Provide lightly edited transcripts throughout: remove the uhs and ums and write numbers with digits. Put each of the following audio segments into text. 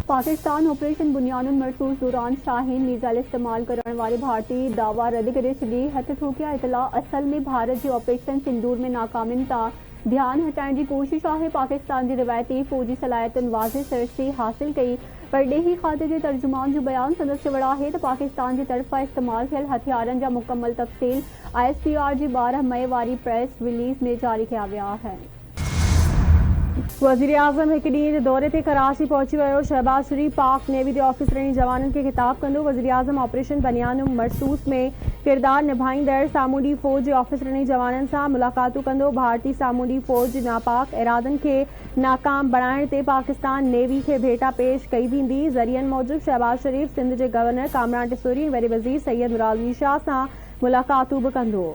Pakistan operation बुनियानुल मरसूस दौरान शाहीन missile इस्तेमाल करने वाले भारतीय दावा रद्द करे छॾी। हथ ठोकिया इतला असल में भारत जी ऑपरेशन सिंदूर में नाकामियुनि तां ध्यान हटाइण जी कोशिश आहे। पाकिस्तान जी रिवायती फौजी सलाहियतुनि वाज़े सरसी हासिल कई, पर ॾेही खाते जे तर्जुमान जो बयान संदसि चवण आहे त पाकिस्तान जी तरफ़ा इस्तेमाल थियल हथियारनि जा मुकम्मल तफ़सील ISPR जी 12 मई वारी प्रेस रिलीज़ में जारी कया विया आहिनि। वज़ीर आज़म हिकु ॾींहं जे दौरे ते कराची पहुची वियो। शहबाज शरीफ़ पाक नेवी जे ऑफिसरनि जवाननि खे ख़िताब कंदो। वज़ीर आज़म ऑपरेशन बुनियानुल मरसूस में किरदार निभाईंदड़ सामूंडी फ़ौज जे ऑफिसरनि जवाननि सां मुलाक़ातूं कंदो। भारतीय सामूंडी फ़ौज जे नापाक इरादनि खे नाकाम बणाइण ते पाकिस्तान नेवी खे भेटा पेश कई वेंदी। ज़रियनि मूजिब शहबाज शरीफ़ सिंध जे गवर्नर कामरान टिसोरी ऐं वॾे वज़ीर सैयद मुरादली शाह सां मुलाक़ातूं बि कंदो।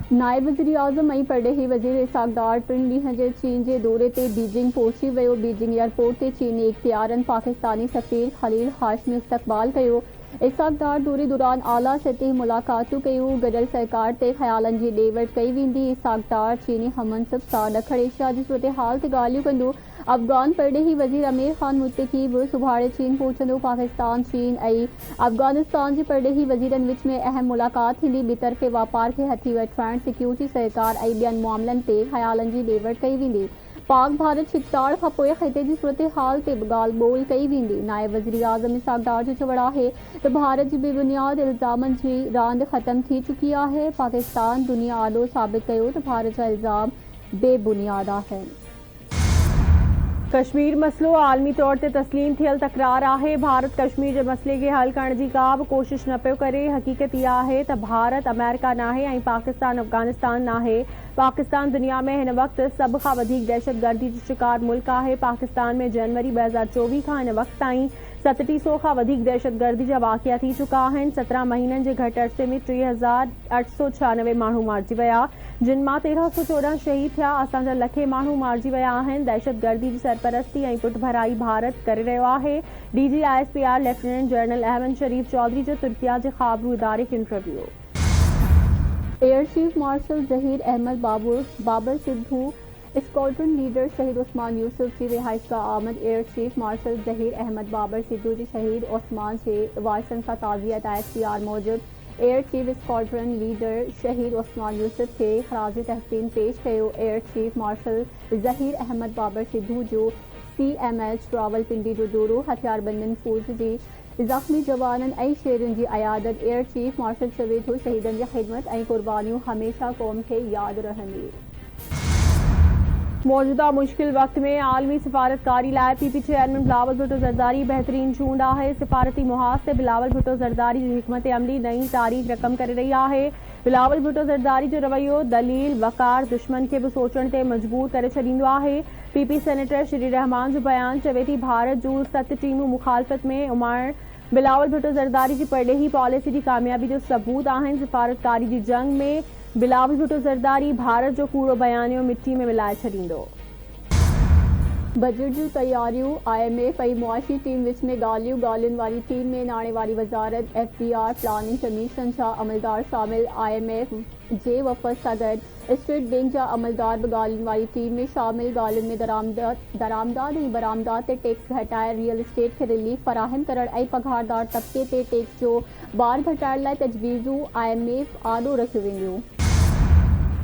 नायब वज़ीर आज़म ऐं परॾेही वज़ीर इसाक़ डार 3 ॾींहं जे चीन जे दौरे ते बीजिंग पहुची वियो। बीजिंग एयरपोर्ट ते चीनी इख्तियारनि पाकिस्तानी सफ़ीर खलील हाशमी इस्तक़बाल कयो। इसाक़ डार दौरे दौरान आला सतही मुलाक़ातूं कयूं। गॾियल सरकार ते ख़्यालनि जी ॾे वठि कई वेंदी। इसाक़ डार चीनी हममनसब सां ॾखण एशिया जी सूरत हाल ते ॻाल्हियूं कंदो। अफ़गान परॾेही वज़ीर आमिर ख़ान मुत्तकी बि सुभाणे चीन पहुचंदो। पाकिस्तान चीन ऐं अफ़गानिस्तान जे परॾेही वज़ीरनि विच में अहम मुलाक़ात थींदी। ॿितरफ़े वापार खे हथी वठण, सिक्योरिटी सहकार ऐं ॿियनि मामलनि ते ख़्यालनि जी ॾे वठि कई वेंदी। पाक भारत छिकताड़ खां पोइ ख़िते जी सूरत हाल ते बि ॻाल्हि ॿोल कई वेंदी। नायब वज़ीर आज़म इसाक़ डार जो चवणु आहे त भारत जी बेबुनियाद इल्ज़ामनि जी रांदि ख़तम थी चुकी आहे। पाकिस्तान दुनिया आॾो साबित कयो त भारत जा इल्ज़ाम बेबुनियाद आहिनि। कश्मीर मसलो आलमी तौर ते तस्लीम थियल तकरार आहे। भारत कश्मीर जे मसइले खे हल करण जी का बि कोशिश न पियो करे। हक़ीक़त इहा आहे त भारत अमेरिका नाहे ऐं पाकिस्तान अफ़गानिस्तान नाहे। पाकिस्तान दुनिया में हिन वक़्तु सभ खां वधीक दहशतगर्दी जो शिकार मुल्क आहे। पाकिस्तान में जनवरी 2024 खां हिन वक़्त ताईं 3700 खां वधीक दहशतगर्दी जा वाक़िया थी चुका आहिनि। 17 महीननि जे घटि अरसे में 3896 माण्हू मारिजी विया, जिन मां 1314 शहीद थिया। असांजा लखे माण्हू मारिजी विया आहिनि। दहशतगर्दी जी सरपरस्ती ऐं पुठभराई भारत करे रहियो आहे। DG ISPR lieutenant general Ahmed Sharif Chaudhry जो तुर्किया जे ख़ाबरू इदारे खे interview. Air chief marshal Zaheer Ahmed Babar Sidhu squadron leader शहीद उस्मान यूसुफ जी रिहाइश का आमद। Air chief marshal Zaheer Ahmed Babar Sidhu जी शहीद उस्मान जे वारिसनि सां ताज़ियत। ISPR मूजिब एयर चीफ स्क्वाड्रन लीडर शहीद उस्मान यूसुफ खे ख़राज तहसीन पेश कयो। Air chief marshal Zaheer Ahmed Babar Sidhu जो CMH रावलपिंडी जो दौरो, हथियारबंदनि फ़ौज जी ज़ख़्मी जवाननि ऐं शेरनि जी अयादत। एयर चीफ मार्शल चवे थो शहीदनि जी ख़िदमत ऐं क़ुर्बानियूं हमेशा क़ौम खे यादि रहंदी। मौजूदा मुश्किल वक्त में आलमी सिफारतकारी लाइ PP चेयरमैन बिलावल भुट्टो ज़रदारी बहितरीन चूंड आहे। सिफारती मुहाज़ ते बिलावल भुट्टो ज़रदारी जी हिकमत अमली नई तारीख़ रक़म करे रही आहे। बिलावल भुट्टो ज़रदारी जो रवैयो दलील वक़ार दुश्मन खे बि सोचण ते मजबूर करे छॾींदो आहे। PP सेनेटर श्री रहमान जो बयान चवे थी भारत जूं 7 टीमूं मुखालफ़त में उमाइण बिलावल भुट्टो ज़रदारी जी परॾेही पॉलिसी जी कामयाबी जो सबूत आहिनि। सिफारतकारी जी जंग में बिलावल भुट्टो ज़रदारी भारत जो कूड़ो बयानियो मिट्टी में मिलाए छॾींदो। बजट जूं तैयारियूं IMF ऐं मुआशी टीम विच में ॻाल्हियुनि वारी टीम में नाणे वारी वज़ारत FBR प्लानिंग कमीशन जा अमलदार शामिल। IMF जे वफ़द सां गॾु स्टेट बैंक जा अमलदार बि ॻाल्हियुनि वारी टीम में शामिल। ॻाल्हियुनि में दरामदाद ऐं बरामदाद ते टैक्स घटाए, रियल एस्टेट खे रिलीफ फराहम करण ऐं पघारदार तबिके ते टैक्स जो बार घटाइण लाइ तजवीज़ूं IMF आॾो रखियूं वेंदियूं।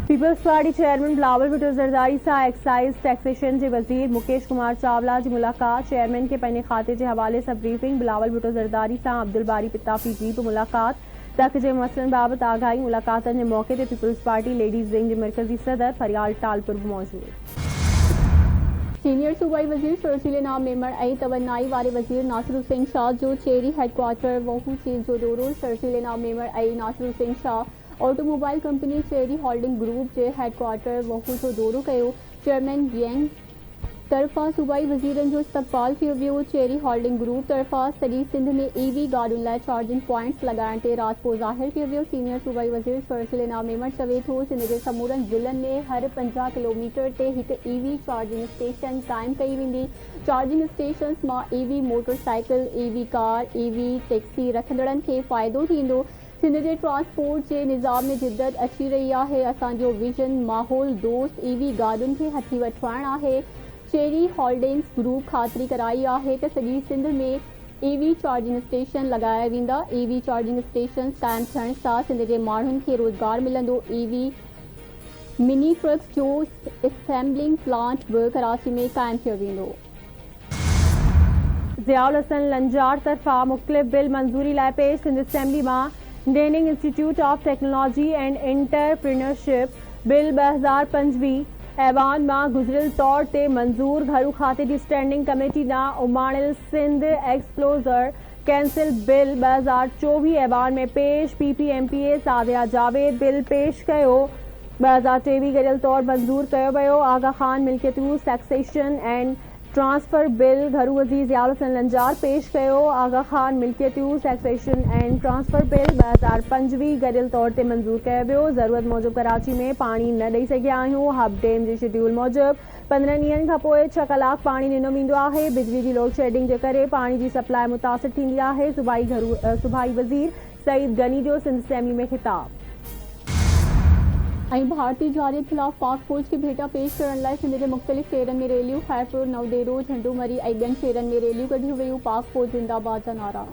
पीपल्स पार्टी चेयरमैन बिलावल भुट्टो ज़रदारी सां एक्साइज़ टैक्सेशन जे वज़ीर मुकेश कुमार चावला जी मुलाक़ात। चेयरमैन खे पंहिंजे खाते जे हवाले सां ब्रीफिंग। बिलावल भुट्टो ज़रदारी सां अब्दुल बारी पिताफ़ी जी बि मुलाक़ात। तक जे मसइलनि बाबति आगाही। मुलाक़ातनि जे मौक़े ते पीपल्स पार्टी लेडीज़ विंग जे मरकज़ी सदर फरियाल टालपुर बि मौजूद। सीनियर सूबाई वज़ीर शर्जील इनाम मेमण ऐं तवनाई वारे वज़ीर नासिर हुसैन शाह जो चेरी हेडक्वार्टर वहू चीज़ जो दौरो। शर्जील इनाम मेमण ऐं Nasir Hussain Shah automobile company Chery holding group जे हेडक्वार्टर वहू जो दौरो कयो। चेयरमैन यंग तरफ़ां सूबाई वज़ीरनि जो इस्तक़बाल कयो वियो। चेरी होल्डिंग ग्रुप तरफ़ां सॼी सिंध में EV गाॾियुनि लाइ चार्जिंग पॉइंट्स लॻाइण ते राज़िपो ज़ाहिर कयो वियो। सीनियर सूबाई वज़ीर शर्जील इनाम मेमण चवे थो सिंध जे समूरनि ज़िलनि में हर 50 किलोमीटर ते हिकु EV चार्जिंग स्टेशन क़ाइमु कई वेंदी। चार्जिंग स्टेशन्स मां EV motorcycle, EV car, EV taxi रखंदड़नि खे फ़ाइदो थींदो। सिंध जे ट्रांसपोर्ट जे निज़ाम में जिद्दत अची रही आहे। असांजो विजन माहौल दोस्त EV गाॾियुनि खे हथी वठवाइण आहे। चेरी होल्डिंग्स ग्रुप ख़ातिरी कराई आहे त सॼी सिंध में EV चार्जिंग स्टेशन लगाया वेंदा। EV चार्जिंग स्टेशन कायम थियण सां सिंध जे माण्हुनि खे रोज़गार मिलंदो। EV मिनी ट्रक्स जो असेंबलिंग प्लांट बि कराची में कायम कियो वेंदो। ज़ियाउल हसन लंजार तरफ़ां मुख़्तलिफ़ बिल मंज़ूरी लाइ पेश। सिंध असेंबली मां Indian institute of technology and entrepreneurship bill 2025 ऐवान मां गुज़िरियल तौर ते मंज़ूर। घरू खाते जी स्टैंडिंग कमेटी ॾांहुं उमाणियल सिंध एक्सप्लोज़र कैंसिल बिल 2024 ऐवान में पेश। PPMPA सादिया जावेद बिल पेश कयो। 2023 गरियल तौर मंज़ूर कयो वियो। आगा ख़ान मिल्कियत use taxation and transfer bill घरू वज़ीर ज़ियाउल हसन लंजार पेश कयो। आगा ख़ान मिल्कियत use taxation and transfer bill 2025 गरियल तौर ते मंज़ूर कयो वियो। ज़रूरत मूजिब कराची में पाणी न ॾेई सघिया आहियूं। हब डैम जे शेड्यूल मूजिब 15 ॾींहंनि खां पोइ 6 कलाक पाणी ॾिनो वेंदो आहे। बिजली जी लोड शेडिंग जे करे पाणी जी सप्लाई मुतासिर थींदी आहे। सूबाई वज़ीर सईद गनी जो सिंध असेंबली में ख़िताब। भारतीय जारियत खिलाफ पाक फौज की भेटा पेश करण लाइ सिंध जे मुख़्तलिफ़ शहरनि में रैलियूं। खैरपुर, नवदेरो, झंडूमरी ऐं ॿियनि शहरनि में रैलियूं कढियूं वयूं। पाक फौज ज़िंदाबाद जा नारा।